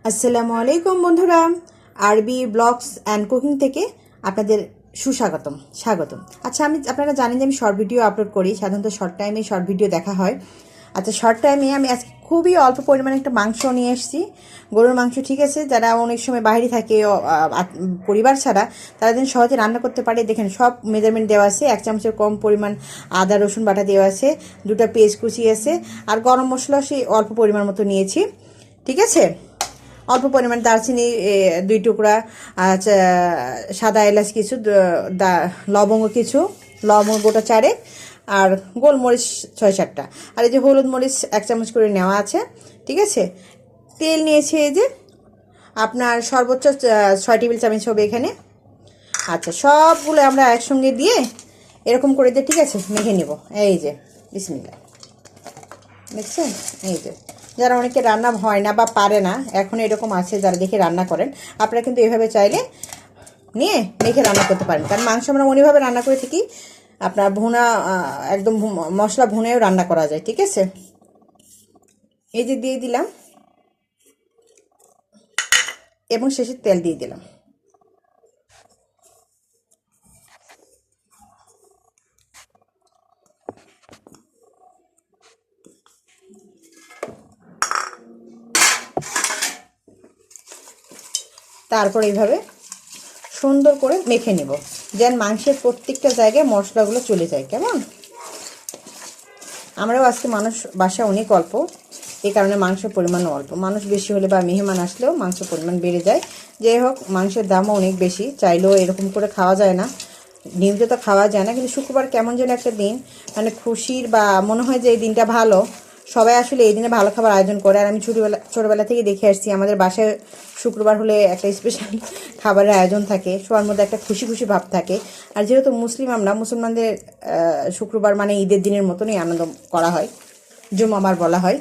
আসসালামু আলাইকুম বন্ধুরা, আরবি ব্লগস অ্যান্ড কুকিং থেকে আপনাদের স্বাগতম। আচ্ছা, আপনারা জানেন যে আমি শর্ট ভিডিও আপলোড করি, সাধারণত শর্ট টাইমে শর্ট ভিডিও দেখা হয়। আচ্ছা, শর্ট টাইমে আমি আজকে খুবই অল্প পরিমাণে একটা মাংস নিয়ে এসেছি, গরুর মাংস। ঠিক আছে, যারা অনেক সময় বাইরে থাকে পরিবার ছাড়া, তারা যেন সহজে রান্না করতে পারে। দেখেন, সব মেজারমেন্ট দেওয়া আছে। 1 চামচের কম পরিমাণ আদা রসুন বাটা দেওয়া আছে, 2টা পেঁয়াজ কুচি আছে, আর গরম মশলা সেই অল্প পরিমাণ মতো নিয়েছি। ঠিক আছে, অল্প পরিমাণ দারচিনি 2 টুকরা, সাদা এলাচ কিছু, লবঙ্গ কিছু, লবঙ্গ গোটা 4, আর গোলমরিচ 6-7টা, আর এই যে হলুদ মরিচ 1 চামচ করে নেওয়া আছে। ঠিক আছে, তেল নিয়েছি এই যে আপনার সর্বোচ্চ 6 টেবিল চামচ হবে এখানে। আচ্ছা, সবগুলো আমরা একসঙ্গে দিয়ে এরকম করে দিয়ে, ঠিক আছে, মেখে নেব। এই যে বিসমিল্লাহ, দেখছেন? এই যে, যারা অনেকে রান্না হয় না বা পারে না, এখন এরকম আছে যারা দেখে রান্না করেন, আপনারা কিন্তু এভাবে চাইলে নিয়ে মেখে রান্না করতে পারেন। কারণ মাংস আমরা অন্যভাবে রান্না করে থাকি, আপনার ভুনা, একদম মশলা ভুনেও রান্না করা যায়। ঠিক আছে, এই যে দিয়ে দিলাম এবং শেষে তেল দিয়ে দিলাম। তারপর এইভাবে সুন্দর করে মেখে নেব, যেন মাংসের প্রত্যেকটা জায়গায় মশলাগুলো চলে যায়। কেমন? আমরাও আজকে মানুষ বাসা অনেক অল্প, এই কারণে মাংসের পরিমাণও অল্প। মানুষ বেশি হলে বা মেহমান আসলেও মাংসের পরিমাণ বেড়ে যায়। যাই হোক, মাংসের দামও অনেক বেশি, চাইলেও এরকম করে খাওয়া যায় না, নিয়মিত তো খাওয়া যায় না। কিন্তু শুক্রবার কেমন যেন একটা দিন, মানে খুশির, বা মনে হয় যে এই দিনটা ভালো, সবাই আসলে এই দিনে ভালো খাবার আয়োজন করে। আর আমি ছোটোবেলা থেকে দেখে আসছি, আমাদের বাসায় শুক্রবার হলে একটা স্পেশাল খাবারের আয়োজন থাকে, সবার মধ্যে একটা খুশি খুশি ভাব থাকে। আর যেহেতু মুসলিম আমরা, মুসলমানদের শুক্রবার মানে ঈদের দিনের মতনই আনন্দ করা হয়, জুমাবার বলা হয়।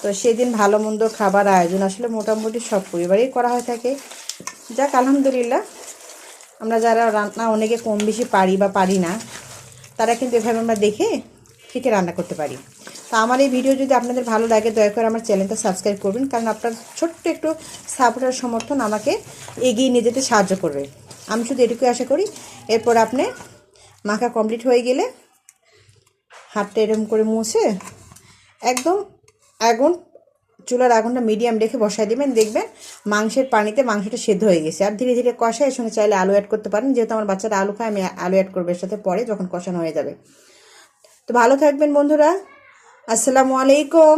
তো সেদিন ভালো মন্দ খাবার আয়োজন আসলে মোটামুটি সব পরিবারেই করা হয়ে থাকে। যাক, আলহামদুলিল্লাহ, আমরা যারা রান্না অনেকে কম বেশি পারি বা পারি না, তারা কিন্তু এভাবে আমরা দেখে শিখে রান্না করতে পারি। তো আমার এই ভিডিও যদি আপনাদের ভালো লাগে, দয়া করে আমার চ্যানেলটা সাবস্ক্রাইব করবেন, কারণ আপনার ছোট্ট একটু সাপোর্ট আর সমর্থন আমাকে এগিয়ে নিয়ে যেতে সাহায্য করবে। আমি শুধু এটুকুই আশা করি। এরপর আপনি মাখা কমপ্লিট হয়ে গেলে হাতটা এরকম করে মুছে একদম আগুন, চুলার আগুনটা মিডিয়াম রেখে বসায় দেবেন। দেখবেন মাংসের পানিতে মাংসটা সেদ্ধ হয়ে গেছে। আর ধীরে ধীরে কষায়, এর সঙ্গে চাইলে আলু অ্যাড করতে পারেন। যেহেতু আমার বাচ্চারা আলু খায়, আমি আলু অ্যাড করবো এর সাথে পরে, যখন কষানো হয়ে যাবে। তো ভালো থাকবেন বন্ধুরা, আসসালামু আলাইকুম।